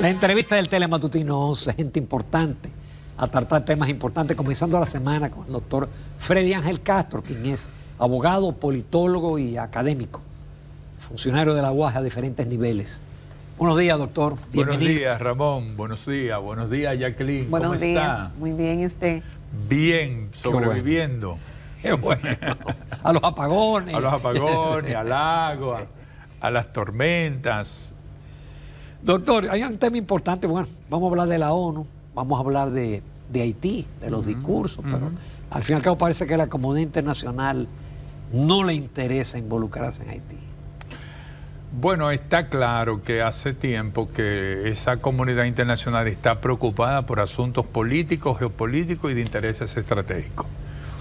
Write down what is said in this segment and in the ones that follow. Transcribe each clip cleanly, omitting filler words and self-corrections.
La entrevista del Telematutino 11, gente importante, a tratar temas importantes, comenzando la semana con el doctor Freddy Ángel Castro, quien es abogado, politólogo y académico, funcionario de la UAS a diferentes niveles. Buenos días, doctor. Buenos días, Ramón. Buenos días, Jacqueline. Buenos ¿Cómo días. está? Muy bien, ¿y usted? Bien, sobreviviendo. Qué bueno. A los apagones. A los apagones, al agua, a las tormentas. Doctor, hay un tema importante. Bueno, vamos a hablar de la ONU, vamos a hablar de Haití, de los discursos, pero al fin y al cabo parece que a la comunidad internacional no le interesa involucrarse en Haití. Bueno, está claro que hace tiempo que esa comunidad internacional está preocupada por asuntos políticos, geopolíticos y de intereses estratégicos.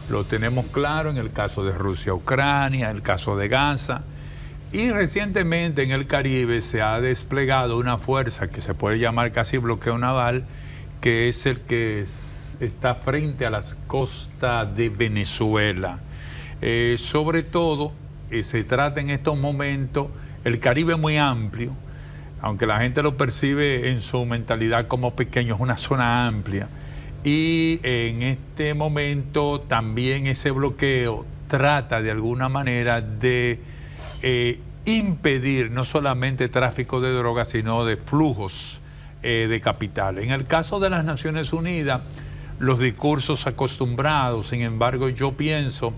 Lo tenemos claro en el caso de Rusia-Ucrania, el caso de Gaza, y recientemente en el Caribe se ha desplegado una fuerza que se puede llamar casi bloqueo naval, que es el que está frente a las costas de Venezuela. Sobre todo, se trata en estos momentos. El Caribe es muy amplio, aunque la gente lo percibe en su mentalidad como pequeño, es una zona amplia. Y en este momento también ese bloqueo trata de alguna manera de impedir no solamente tráfico de drogas, sino de flujos de capital. En el caso de las Naciones Unidas, los discursos acostumbrados, sin embargo, yo pienso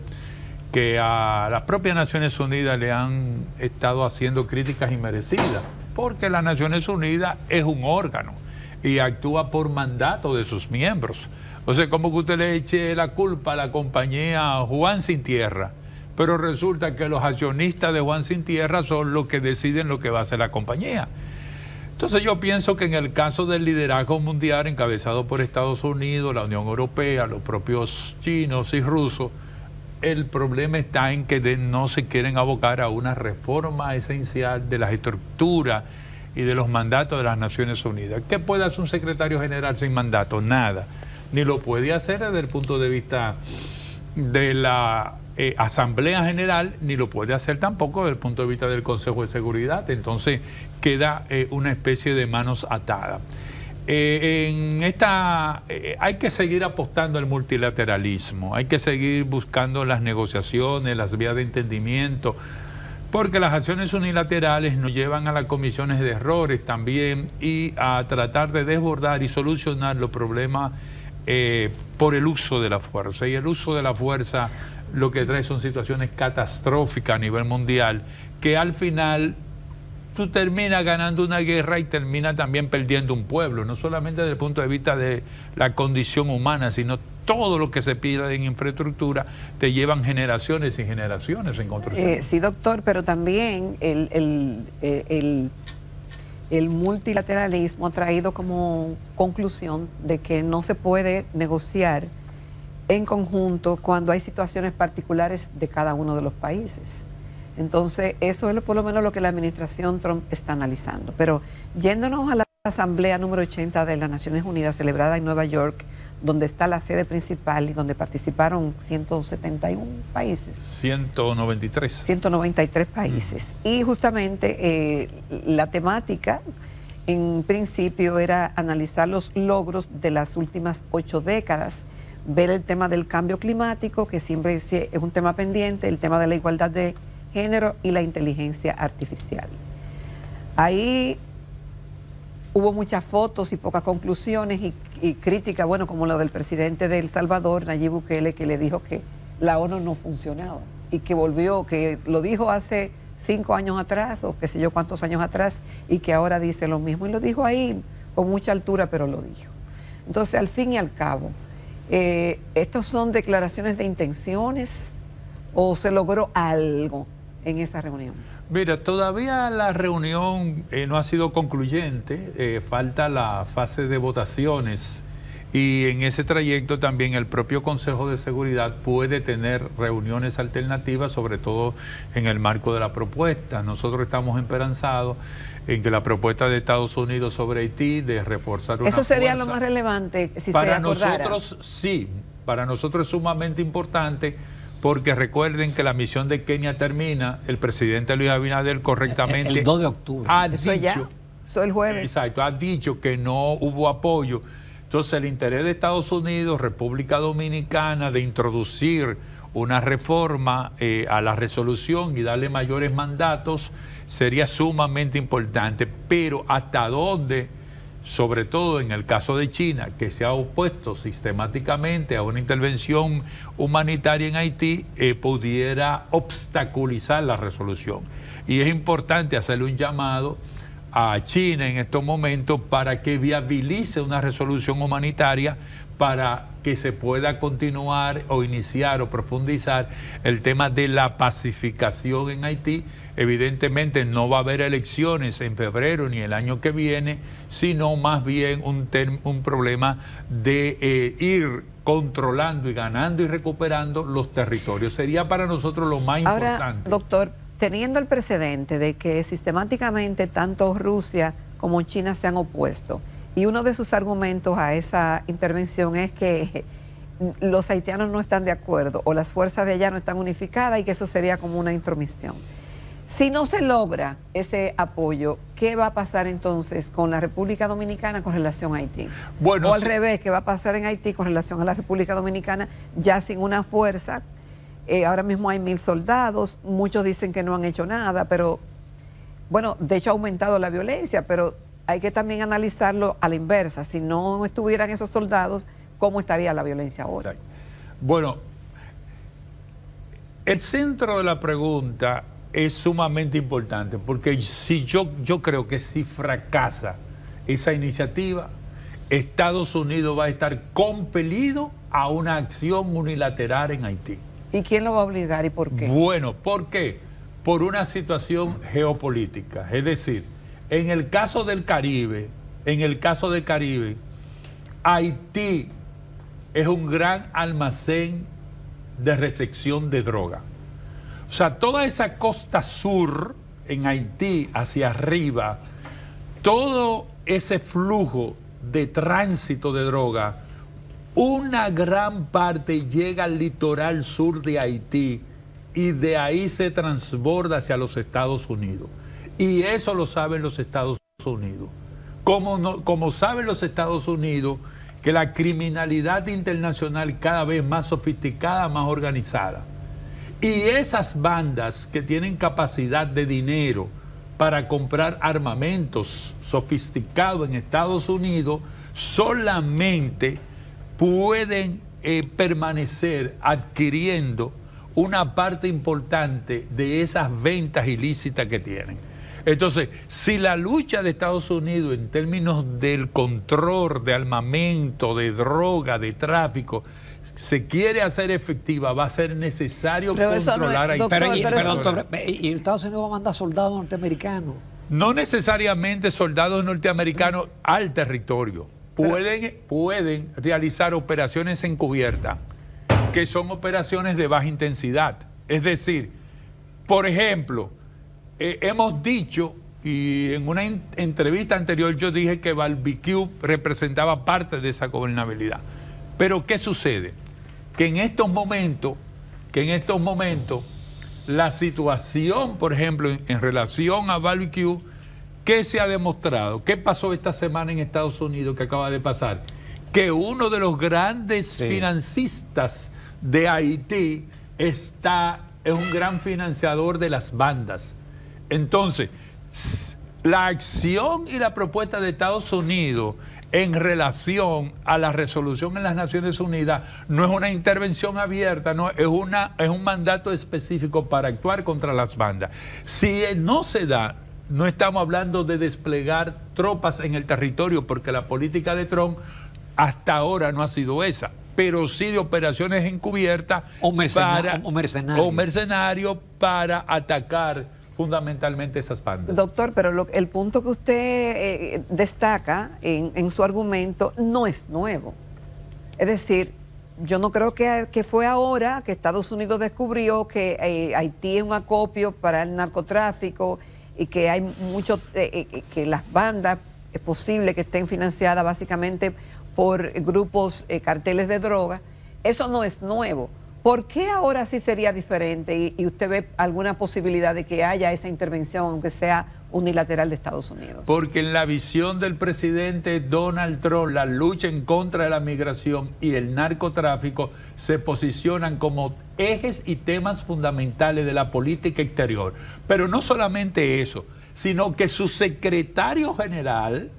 que a las propias Naciones Unidas le han estado haciendo críticas inmerecidas, porque las Naciones Unidas es un órgano y actúa por mandato de sus miembros. O sea, como que usted le eche la culpa a la compañía Juan Sin Tierra, pero resulta que los accionistas de Juan Sin Tierra son los que deciden lo que va a hacer la compañía. Entonces yo pienso que en el caso del liderazgo mundial encabezado por Estados Unidos, la Unión Europea, los propios chinos y rusos, el problema está en que no se quieren abocar a una reforma esencial de las estructuras y de los mandatos de las Naciones Unidas. ¿Qué puede hacer un secretario general sin mandato? Nada. Ni lo puede hacer desde el punto de vista de la Asamblea General, ni lo puede hacer tampoco desde el punto de vista del Consejo de Seguridad. Entonces queda una especie de manos atadas. Hay que seguir apostando al multilateralismo, hay que seguir buscando las negociaciones, las vías de entendimiento, porque las acciones unilaterales nos llevan a las comisiones de errores también y a tratar de desbordar y solucionar los problemas por el uso de la fuerza. Y el uso de la fuerza lo que trae son situaciones catastróficas a nivel mundial, que al final tú terminas ganando una guerra y terminas también perdiendo un pueblo, no solamente desde el punto de vista de la condición humana, sino todo lo que se pierde en infraestructura te llevan generaciones y generaciones en construcción. Sí, doctor, pero también el multilateralismo ha traído como conclusión de que no se puede negociar en conjunto cuando hay situaciones particulares de cada uno de los países. Entonces, eso es por lo menos lo que la administración Trump está analizando. Pero yéndonos a la Asamblea número 80 de las Naciones Unidas, celebrada en Nueva York, donde está la sede principal y donde participaron 171 países. 193. 193 países. Y justamente la temática, en principio, era analizar los logros de las últimas 8 décadas, ver el tema del cambio climático, que siempre es un tema pendiente, el tema de la igualdad de género y la inteligencia artificial. Ahí hubo muchas fotos y pocas conclusiones y críticas, bueno, como lo del presidente de El Salvador, Nayib Bukele, que le dijo que la ONU no funcionaba y que volvió, que lo dijo hace 5 años atrás o qué sé yo cuántos años atrás y que ahora dice lo mismo. Y lo dijo ahí con mucha altura, pero lo dijo. Entonces, al fin y al cabo, ¿estos son declaraciones de intenciones o se logró algo en esa reunión? Mira, todavía la reunión no ha sido concluyente, falta la fase de votaciones y en ese trayecto también el propio Consejo de Seguridad puede tener reuniones alternativas, sobre todo en el marco de la propuesta. Nosotros estamos esperanzados en que la propuesta de Estados Unidos sobre Haití de reforzar una Eso sería fuerza, lo más relevante si para se acordara. nosotros sí, para nosotros es sumamente importante. Porque recuerden que la misión de Kenia termina, el presidente Luis Abinader correctamente el 2 de octubre. ha ¿Eso dicho, Eso el jueves. Exacto, ha dicho que no hubo apoyo. Entonces el interés de Estados Unidos, República Dominicana, de introducir una reforma a la resolución y darle mayores mandatos sería sumamente importante. Pero hasta dónde, sobre todo en el caso de China, que se ha opuesto sistemáticamente a una intervención humanitaria en Haití, pudiera obstaculizar la resolución. Y es importante hacerle un llamado a China en estos momentos para que viabilice una resolución humanitaria para que se pueda continuar o iniciar o profundizar el tema de la pacificación en Haití. Evidentemente no va a haber elecciones en febrero ni el año que viene, sino más bien un problema de ir controlando y ganando y recuperando los territorios. Sería para nosotros lo más importante. Ahora, doctor, teniendo el precedente de que sistemáticamente tanto Rusia como China se han opuesto, y uno de sus argumentos a esa intervención es que los haitianos no están de acuerdo o las fuerzas de allá no están unificadas y que eso sería como una intromisión. Si no se logra ese apoyo, ¿qué va a pasar entonces con la República Dominicana con relación a Haití? Bueno, o al revés, ¿qué va a pasar en Haití con relación a la República Dominicana ya sin una fuerza? Ahora mismo hay 1.000 soldados, muchos dicen que no han hecho nada, pero bueno, de hecho ha aumentado la violencia, pero hay que también analizarlo a la inversa. Si no estuvieran esos soldados, ¿cómo estaría la violencia ahora? Exacto. Bueno, el centro de la pregunta es sumamente importante, porque si yo creo que si fracasa esa iniciativa, Estados Unidos va a estar compelido a una acción unilateral en Haití. ¿Y quién lo va a obligar y por qué? Bueno, ¿por qué? Por una situación geopolítica. Es decir, en el caso del Caribe, Haití es un gran almacén de recepción de droga. O sea, toda esa costa sur en Haití hacia arriba, todo ese flujo de tránsito de droga, una gran parte llega al litoral sur de Haití y de ahí se transborda hacia los Estados Unidos. Y eso lo saben los Estados Unidos. Como saben los Estados Unidos que la criminalidad internacional cada vez más sofisticada, más organizada. Y esas bandas que tienen capacidad de dinero para comprar armamentos sofisticados en Estados Unidos, solamente pueden permanecer adquiriendo una parte importante de esas ventas ilícitas que tienen. Entonces, si la lucha de Estados Unidos en términos del control de armamento, de droga, de tráfico, se quiere hacer efectiva, va a ser necesario controlar a Haití. ¿Y Estados Unidos va a mandar soldados norteamericanos? No necesariamente soldados norteamericanos al territorio. Pueden realizar operaciones encubiertas, que son operaciones de baja intensidad. Es decir, por ejemplo, hemos dicho, y en una entrevista anterior yo dije que Barbecue representaba parte de esa gobernabilidad. Pero ¿qué sucede? Que en estos momentos, la situación, por ejemplo, en relación a Barbecue, ¿qué se ha demostrado? ¿Qué pasó esta semana en Estados Unidos que acaba de pasar? Que uno de los grandes financistas de Haití es un gran financiador de las bandas. Entonces, la acción y la propuesta de Estados Unidos en relación a la resolución en las Naciones Unidas no es una intervención abierta, no, es un mandato específico para actuar contra las bandas. Si no se da, no estamos hablando de desplegar tropas en el territorio, porque la política de Trump hasta ahora no ha sido esa, pero sí de operaciones encubiertas o mercenarios para atacar fundamentalmente esas bandas. Doctor, pero el punto que usted destaca en su argumento no es nuevo. Es decir, yo no creo que fue ahora que Estados Unidos descubrió que Haití es un acopio para el narcotráfico y que hay mucho, que las bandas es posible que estén financiadas básicamente por grupos, carteles de droga. Eso no es nuevo. ¿Por qué ahora sí sería diferente y usted ve alguna posibilidad de que haya esa intervención, aunque sea unilateral de Estados Unidos. Porque en la visión del presidente Donald Trump, la lucha en contra de la migración y el narcotráfico se posicionan como ejes y temas fundamentales de la política exterior. Pero no solamente eso, sino que su secretario general,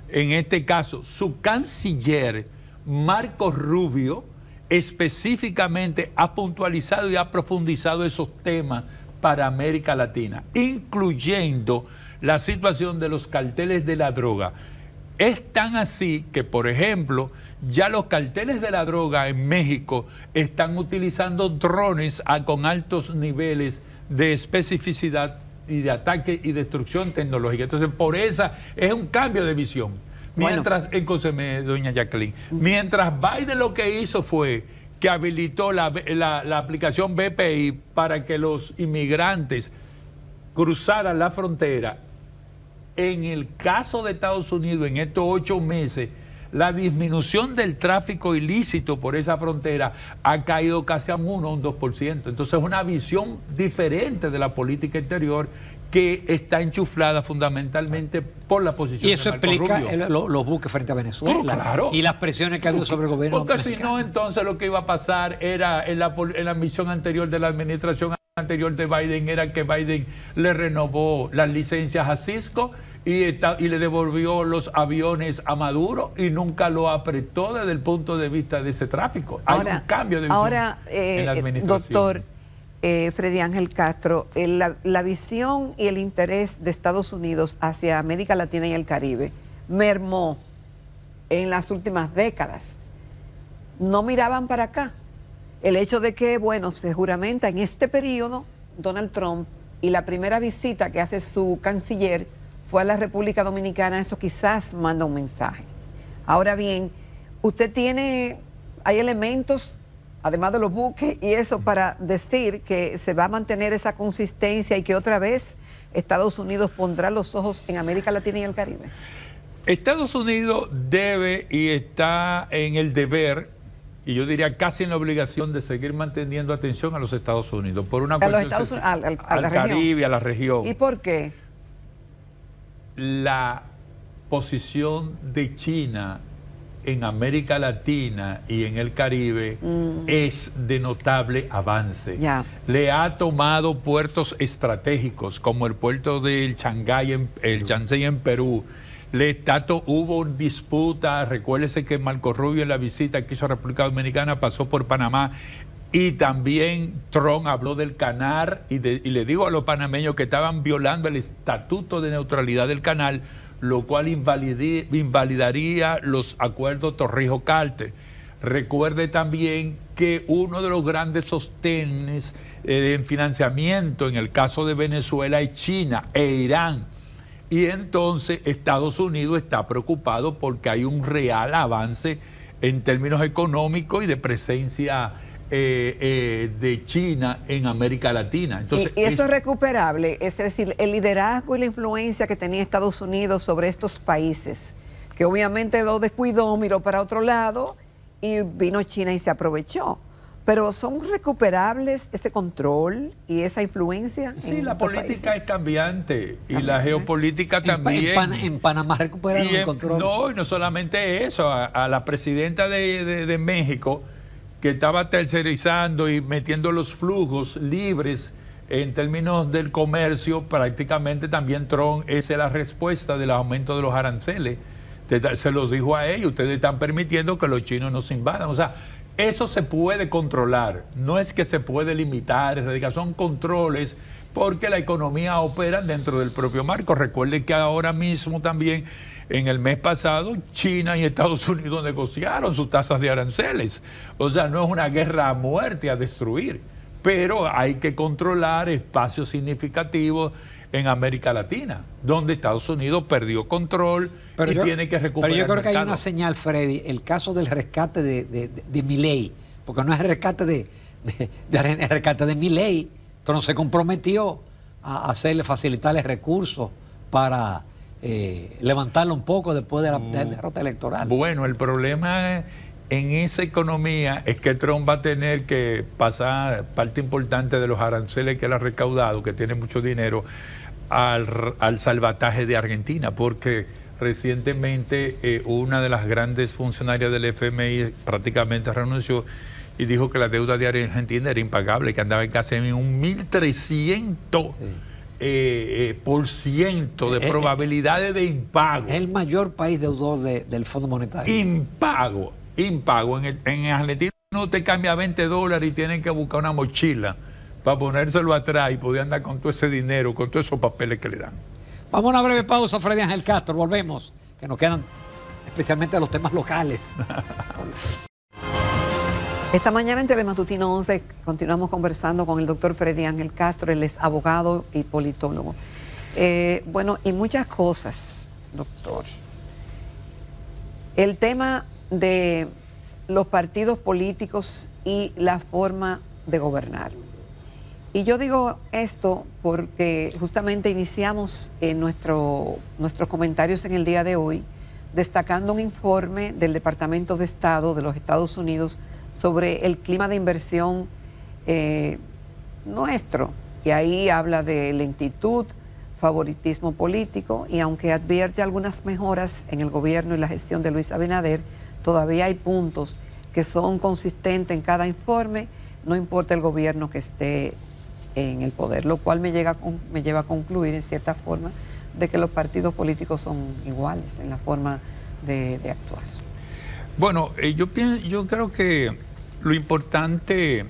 en este caso su canciller, Marco Rubio, específicamente ha puntualizado y ha profundizado esos temas para América Latina, incluyendo la situación de los carteles de la droga. Es tan así que, por ejemplo, ya los carteles de la droga en México están utilizando drones con altos niveles de especificidad y de ataque y destrucción tecnológica. Entonces, por esa es un cambio de visión. Mientras, doña Jacqueline, mientras Biden lo que hizo fue que habilitó la aplicación BPI para que los inmigrantes cruzaran la frontera. En el caso de Estados Unidos, en estos 8 meses, la disminución del tráfico ilícito por esa frontera ha caído casi a un 1 o un 2%. Entonces es una visión diferente de la política exterior que está enchuflada fundamentalmente por la posición y eso de Marco explica Rubio. los buques frente a Venezuela. Claro. Y las presiones que ha habido sobre el gobierno Porque mexicano. si no, entonces lo que iba a pasar era en la misión anterior de la administración anterior de Biden, era que Biden le renovó las licencias a Cisco y le devolvió los aviones a Maduro y nunca lo apretó desde el punto de vista de ese tráfico. Hay un cambio de visión en la administración. Doctor Freddy Ángel Castro, la visión y el interés de Estados Unidos hacia América Latina y el Caribe mermó en las últimas décadas. No miraban para acá. El hecho de que, bueno, se juramenta en este periodo Donald Trump y la primera visita que hace su canciller fue a la República Dominicana, eso quizás manda un mensaje. Ahora bien, hay elementos, además de los buques y eso, para decir que se va a mantener esa consistencia y que otra vez Estados Unidos pondrá los ojos en América Latina y el Caribe. Estados Unidos debe y está en el deber, y yo diría casi en la obligación, de seguir manteniendo atención a los Estados Unidos por una cuestión al Caribe, a la región. ¿Y por qué? La posición de China en América Latina y en el Caribe es de notable avance. Le ha tomado puertos estratégicos como el puerto del Shanghái, el Yansei en Perú. Hubo disputa, recuérdese que Marco Rubio en la visita que hizo a República Dominicana pasó por Panamá y también Trump habló del canal y le digo a los panameños que estaban violando el estatuto de neutralidad del canal, lo cual invalidaría los acuerdos Torrijos-Carter. Recuerde también que uno de los grandes sostenes en financiamiento en el caso de Venezuela es China e Irán. Y entonces Estados Unidos está preocupado porque hay un real avance en términos económicos y de presencia de China en América Latina. Entonces, y eso es recuperable, es decir, el liderazgo y la influencia que tenía Estados Unidos sobre estos países, que obviamente lo descuidó, miró para otro lado y vino China y se aprovechó. Pero ¿son recuperables ese control y esa influencia? Sí, la política es cambiante y la geopolítica también. En Panamá recuperaron el control. No, y no solamente eso, a la presidenta de México, que estaba tercerizando y metiendo los flujos libres en términos del comercio, prácticamente también Trump, esa es la respuesta del aumento de los aranceles. Se los dijo a ellos, ustedes están permitiendo que los chinos nos invadan. O sea, eso se puede controlar, no es que se puede limitar, son controles porque la economía opera dentro del propio marco. Recuerde que ahora mismo también, en el mes pasado, China y Estados Unidos negociaron sus tasas de aranceles. O sea, no es una guerra a muerte, a destruir, pero hay que controlar espacios significativos en América Latina, donde Estados Unidos perdió control tiene que recuperar. Pero yo creo que hay una señal, Freddy, el caso del rescate de Milei, porque no es el rescate el rescate de Milei. Trump se comprometió a facilitarle recursos para levantarlo un poco después de la derrota electoral. Bueno, el problema en esa economía es que Trump va a tener que pasar parte importante de los aranceles que él ha recaudado, que tiene mucho dinero, al salvataje de Argentina, porque recientemente una de las grandes funcionarias del FMI prácticamente renunció y dijo que la deuda de Argentina era impagable, que andaba en casi en un 1.300% de probabilidades de impago. Es el mayor país deudor del Fondo Monetario. Impago. En Argentina no te cambia $20 y tienen que buscar una mochila para ponérselo atrás y poder andar con todo ese dinero, con todos esos papeles que le dan. Vamos a una breve pausa, Freddy Ángel Castro. Volvemos, que nos quedan especialmente los temas locales. Esta mañana en Telematutino 11 continuamos conversando con el doctor Freddy Ángel Castro. Él es abogado y politólogo. Bueno, y muchas cosas, doctor. El tema de los partidos políticos y la forma de gobernar. Y yo digo esto porque justamente iniciamos nuestros comentarios en el día de hoy destacando un informe del Departamento de Estado de los Estados Unidos sobre el clima de inversión nuestro. Y ahí habla de lentitud, favoritismo político, y aunque advierte algunas mejoras en el gobierno y la gestión de Luis Abinader, todavía hay puntos que son consistentes en cada informe, no importa el gobierno que esté en el poder, lo cual me lleva a concluir en cierta forma de que los partidos políticos son iguales en la forma de actuar. Bueno, yo creo que lo importante,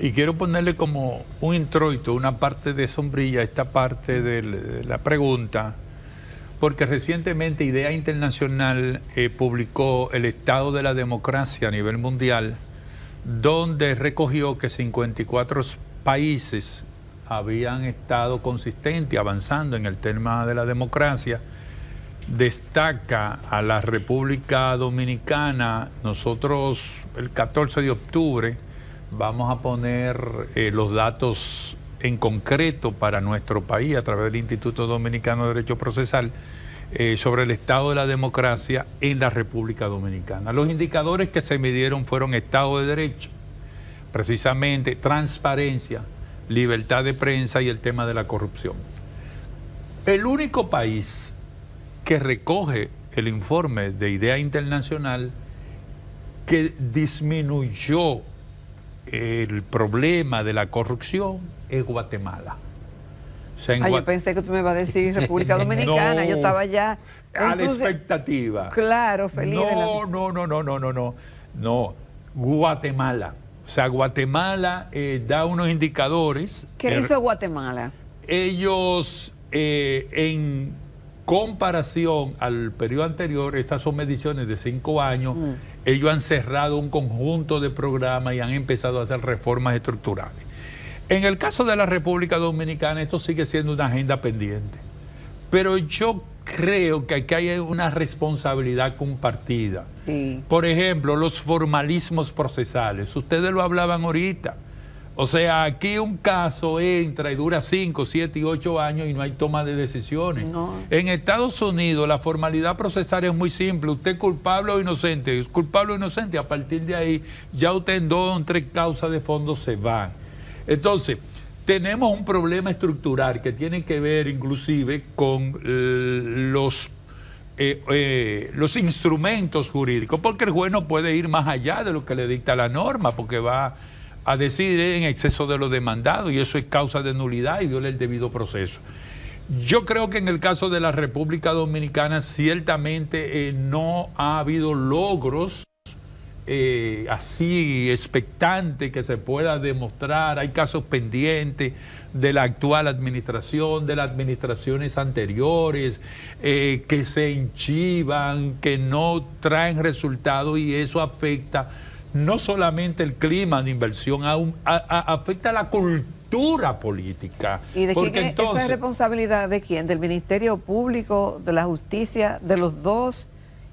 y quiero ponerle como un introito, una parte de sombrilla, esta parte de la pregunta, porque recientemente Idea Internacional publicó el estado de la democracia a nivel mundial, donde recogió que 54 países habían estado consistentes, avanzando en el tema de la democracia. Destaca a la República Dominicana. Nosotros el 14 de octubre vamos a poner los datos en concreto para nuestro país a través del Instituto Dominicano de Derecho Procesal sobre el estado de la democracia en la República Dominicana. Los indicadores que se midieron fueron Estado de Derecho, precisamente transparencia, libertad de prensa y el tema de la corrupción. El único país que recoge el informe de Idea Internacional que disminuyó el problema de la corrupción es Guatemala. O sea, yo pensé que tú me ibas a decir República Dominicana, yo estaba ya a la expectativa. Claro, feliz. No, Guatemala. O sea, Guatemala da unos indicadores. ¿Qué hizo Guatemala? Ellos, en comparación al periodo anterior, estas son mediciones de 5 años, ellos han cerrado un conjunto de programas y han empezado a hacer reformas estructurales. En el caso de la República Dominicana, esto sigue siendo una agenda pendiente. Pero yo creo que aquí hay una responsabilidad compartida. Sí. Por ejemplo, los formalismos procesales. Ustedes lo hablaban ahorita. O sea, aquí un caso entra y dura 5, 7 y 8 años y no hay toma de decisiones. No. En Estados Unidos la formalidad procesal es muy simple. Usted es culpable o inocente. Es culpable o inocente. A partir de ahí ya usted en 2 o 3 causas de fondo se van. Entonces, tenemos un problema estructural que tiene que ver inclusive con los instrumentos jurídicos, porque el juez no puede ir más allá de lo que le dicta la norma, porque va a decidir en exceso de lo demandado y eso es causa de nulidad y viola el debido proceso. Yo creo que en el caso de la República Dominicana ciertamente no ha habido logros así expectante que se pueda demostrar. Hay casos pendientes de la actual administración, de las administraciones anteriores, que se enchivan, que no traen resultados y eso afecta no solamente el clima de inversión, afecta la cultura política. ¿Y de quién entonces, es responsabilidad de quién? ¿Del Ministerio Público, de la Justicia, de los dos?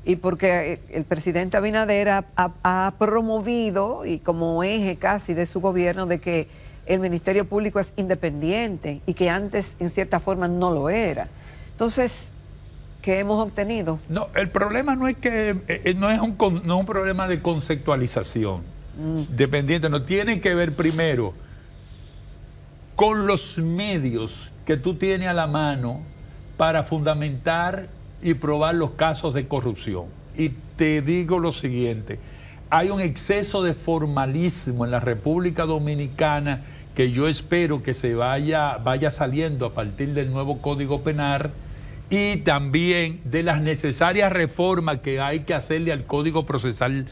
Y porque el presidente Abinader ha promovido, y como eje casi de su gobierno, de que el Ministerio Público es independiente y que antes en cierta forma no lo era. Entonces, ¿qué hemos obtenido? No, el problema no es que no es un problema de conceptualización dependiente, no tiene que ver primero con los medios que tú tienes a la mano para fundamentar y probar los casos de corrupción. Y te digo lo siguiente, hay un exceso de formalismo en la República Dominicana que yo espero que se vaya saliendo a partir del nuevo Código Penal y también de las necesarias reformas que hay que hacerle al Código Procesal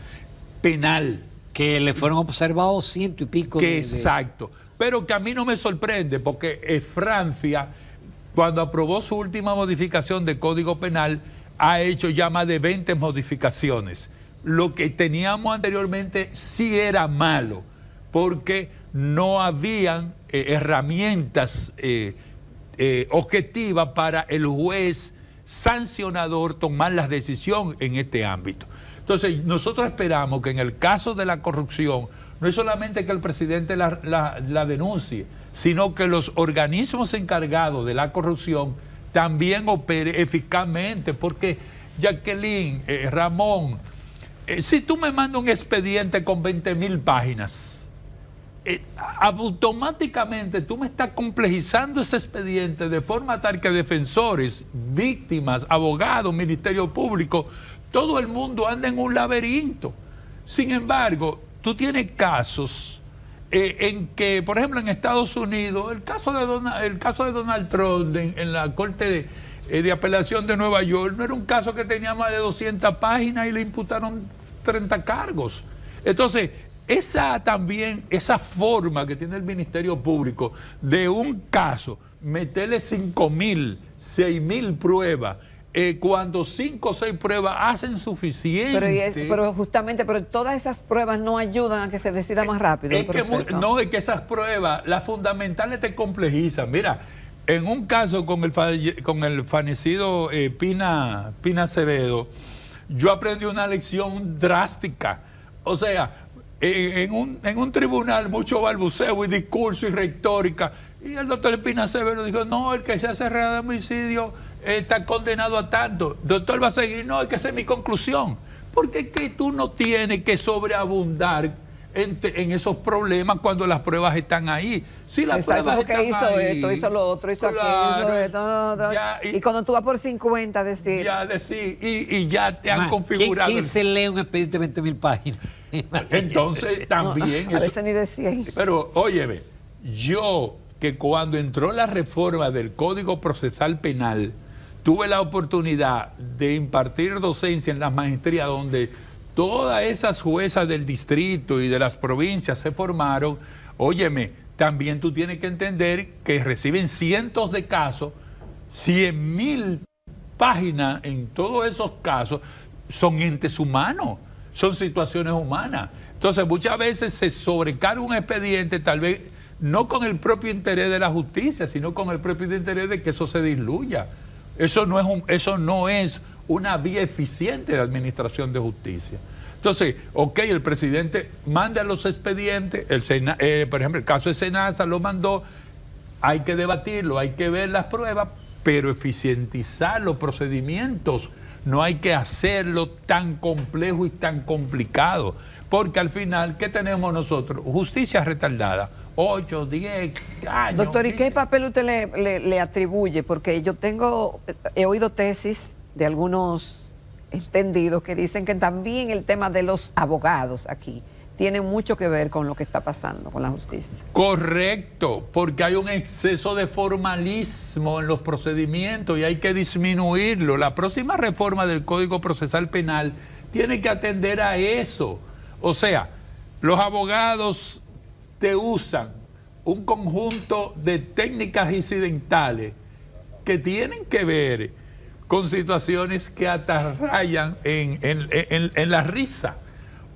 Penal. Que le fueron observados 100 y pico Exacto, pero que a mí no me sorprende porque Francia, cuando aprobó su última modificación del Código Penal, ha hecho ya más de 20 modificaciones. Lo que teníamos anteriormente sí era malo, porque no habían herramientas objetivas para el juez sancionador tomar las decisiones en este ámbito. Entonces, nosotros esperamos que en el caso de la corrupción, no es solamente que el presidente la denuncie, sino que los organismos encargados de la corrupción también operen eficazmente, porque Jacqueline, Ramón, si tú me mandas un expediente con 20,000 páginas, automáticamente tú me estás complejizando ese expediente de forma tal que defensores, víctimas, abogados, Ministerio Público, todo el mundo anda en un laberinto. Sin embargo, tú tienes casos en que, por ejemplo, en Estados Unidos, el caso de Donald Trump en la Corte de Apelación de Nueva York no era un caso que tenía más de 200 páginas y le imputaron 30 cargos. Entonces, esa forma que tiene el Ministerio Público de un caso, meterle 5,000, 6,000 pruebas, cuando 5 o 6 pruebas hacen suficiente. Pero justamente, todas esas pruebas no ayudan a que se decida más rápido el proceso. No, es que esas pruebas, las fundamentales te complejizan. Mira, en un caso con el fallecido Pina Acevedo, yo aprendí una lección drástica. O sea, en un tribunal mucho balbuceo y discurso y retórica, y el doctor Pina Acevedo dijo, no, el que se hace de homicidio está condenado a tanto. Doctor va a seguir, no, es que esa es mi conclusión. Porque es que tú no tienes que sobreabundar en esos problemas cuando las pruebas están ahí. Si las pruebas están ahí, hizo esto, hizo lo otro, hizo aquello, esto. Y cuando tú vas por 50 decir... y ya te han configurado. ¿Quién se lee un expediente de 20,000 páginas? Entonces también... No, a veces ni decía. Pero, óyeme, yo que cuando entró la reforma del Código Procesal Penal, tuve la oportunidad de impartir docencia en las maestrías donde todas esas juezas del distrito y de las provincias se formaron. Óyeme, también tú tienes que entender que reciben cientos de casos, 100,000 páginas en todos esos casos, son entes humanos, son situaciones humanas. Entonces muchas veces se sobrecarga un expediente, tal vez no con el propio interés de la justicia, sino con el propio interés de que eso se diluya. Eso no es una vía eficiente de administración de justicia. Entonces, el presidente manda los expedientes, por ejemplo, el caso de Senasa lo mandó, hay que debatirlo, hay que ver las pruebas, pero eficientizar los procedimientos. No hay que hacerlo tan complejo y tan complicado, porque al final, ¿qué tenemos nosotros? Justicia retardada, 8, 10 años. Doctor, ¿y qué papel usted le atribuye? Porque he oído tesis de algunos entendidos que dicen que también el tema de los abogados aquí tiene mucho que ver con lo que está pasando con la justicia. Correcto, porque hay un exceso de formalismo en los procedimientos y hay que disminuirlo. La próxima reforma del Código Procesal Penal tiene que atender a eso. O sea, los abogados te usan un conjunto de técnicas incidentales que tienen que ver con situaciones que hasta rayan en la risa.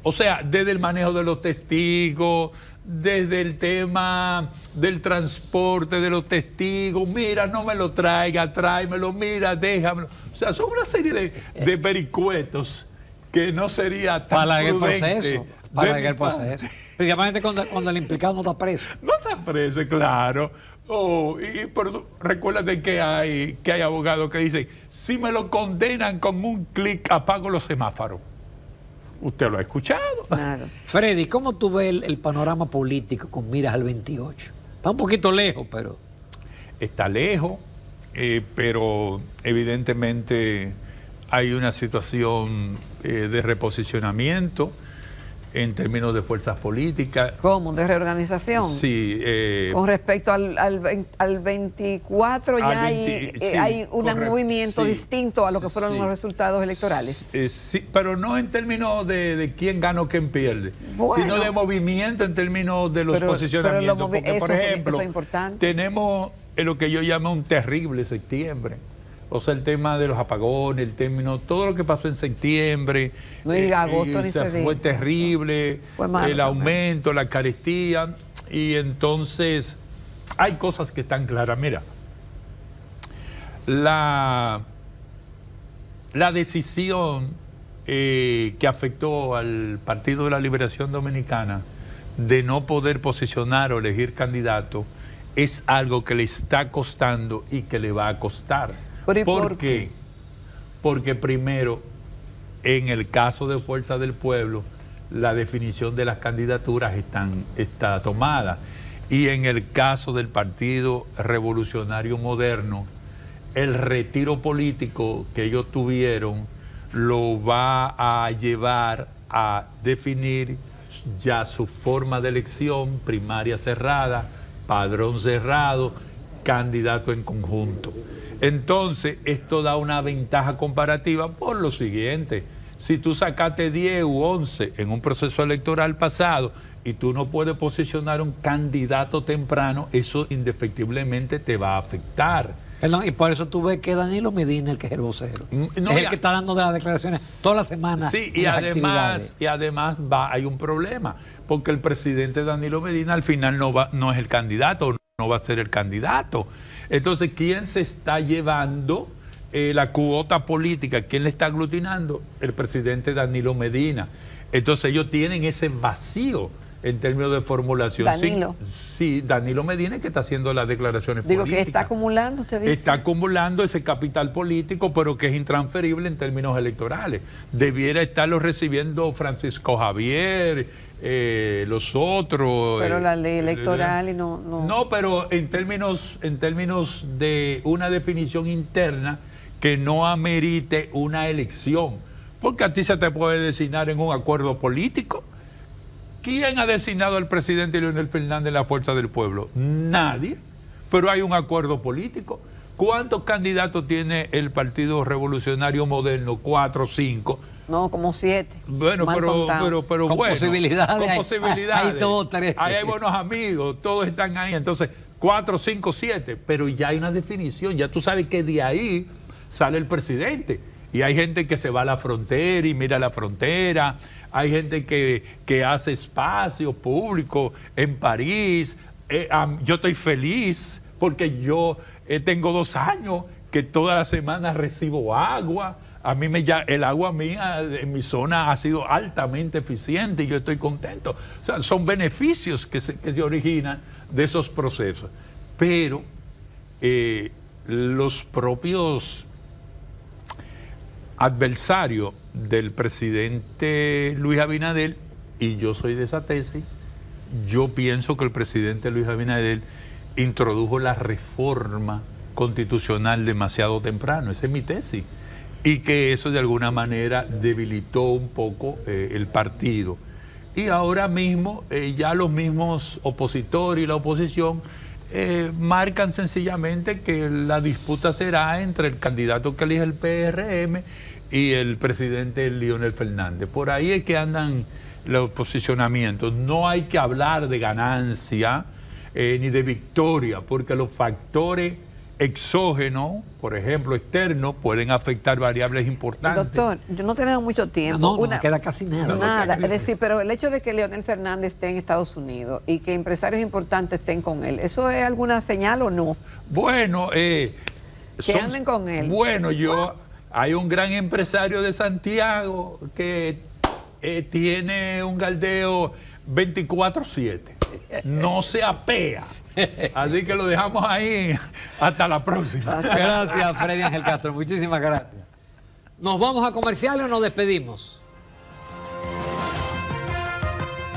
O sea, desde el manejo de los testigos, desde el tema del transporte de los testigos, mira, no me lo traiga, tráemelo, mira, déjamelo. O sea, son una serie de vericuetos que no sería tan prudente. Para el proceso. Principalmente cuando el implicado no está preso. No está preso, claro. Y por eso, recuérdate que hay abogados que dicen, si me lo condenan con un clic, apago los semáforos. Usted lo ha escuchado. Claro. Freddy, ¿cómo tú ves el panorama político con miras al 28? Está un poquito lejos, pero... está lejos, pero evidentemente hay una situación de reposicionamiento en términos de fuerzas políticas. ¿Cómo? ¿De reorganización? Sí. Con respecto al 24 ya hay un movimiento distinto a lo que fueron los resultados electorales. Sí, pero no en términos de quién gana o quién pierde, sino de movimiento en términos de los posicionamientos. Porque, por ejemplo, tenemos lo que yo llamo un terrible septiembre. O sea, el tema de los apagones, todo lo que pasó en septiembre, agosto fue terrible, el aumento, la carestía, y entonces hay cosas que están claras. Mira, la decisión que afectó al Partido de la Liberación Dominicana de no poder posicionar o elegir candidato es algo que le está costando y que le va a costar. ¿Por qué? Porque primero, en el caso de Fuerza del Pueblo, la definición de las candidaturas está tomada. Y en el caso del Partido Revolucionario Moderno, el retiro político que ellos tuvieron lo va a llevar a definir ya su forma de elección, primaria cerrada, padrón cerrado, candidato en conjunto. Entonces, esto da una ventaja comparativa por lo siguiente. Si tú sacaste 10 u 11 en un proceso electoral pasado y tú no puedes posicionar un candidato temprano, eso indefectiblemente te va a afectar. Perdón, y por eso tú ves que Danilo Medina, el que es el vocero, es el que está dando de las declaraciones toda la semana. Sí, y además hay un problema, porque el presidente Danilo Medina al final no es el candidato, no va a ser el candidato. Entonces, ¿quién se está llevando la cuota política? ¿Quién le está aglutinando? El presidente Danilo Medina. Entonces, ellos tienen ese vacío en términos de formulación. Danilo. Sí, Danilo Medina, que está haciendo las declaraciones políticas. Digo que está acumulando, usted dice. Está acumulando ese capital político, pero que es intransferible en términos electorales. Debiera estarlo recibiendo Francisco Javier, los otros. Pero la ley electoral y no. No, pero en términos de una definición interna que no amerite una elección. Porque a ti se te puede designar en un acuerdo político. ¿Quién ha designado al presidente Leonel Fernández en la Fuerza del Pueblo? Nadie, pero hay un acuerdo político. ¿Cuántos candidatos tiene el Partido Revolucionario Moderno? 4 o 5. No, como 7. Bueno, pero con bueno. Posibilidades. Con posibilidades. Hay 2 o 3. Ahí hay buenos amigos, todos están ahí. Entonces, 4, 5, 7. Pero ya hay una definición, ya tú sabes que de ahí sale el presidente. Y hay gente que se va a la frontera y mira la frontera. Hay gente que hace espacio público en París. Yo estoy feliz porque yo tengo 2 años que toda la semana recibo agua. A mí el agua mía en mi zona ha sido altamente eficiente y yo estoy contento. O sea, son beneficios que se originan de esos procesos. Pero los propios adversario del presidente Luis Abinader, y yo soy de esa tesis, yo pienso que el presidente Luis Abinader introdujo la reforma constitucional demasiado temprano, esa es mi tesis, y que eso de alguna manera debilitó un poco el partido. Y ahora mismo ya los mismos opositores y la oposición marcan sencillamente que la disputa será entre el candidato que elige el PRM y el presidente Leonel Fernández. Por ahí es que andan los posicionamientos. No hay que hablar de ganancia ni de victoria, porque los factores exógenos, por ejemplo, externos, pueden afectar variables importantes. Doctor, yo no tengo mucho tiempo. No queda casi nada. Nada, es decir, pero el hecho de que Leonel Fernández esté en Estados Unidos y que empresarios importantes estén con él, ¿eso es alguna señal o no? Bueno, que anden con él. Bueno, hay un gran empresario de Santiago que tiene un galdeo 24/7. No se apea. Así que lo dejamos ahí. Hasta la próxima. Gracias, Freddy Ángel Castro. Muchísimas gracias. ¿Nos vamos a comerciales o nos despedimos?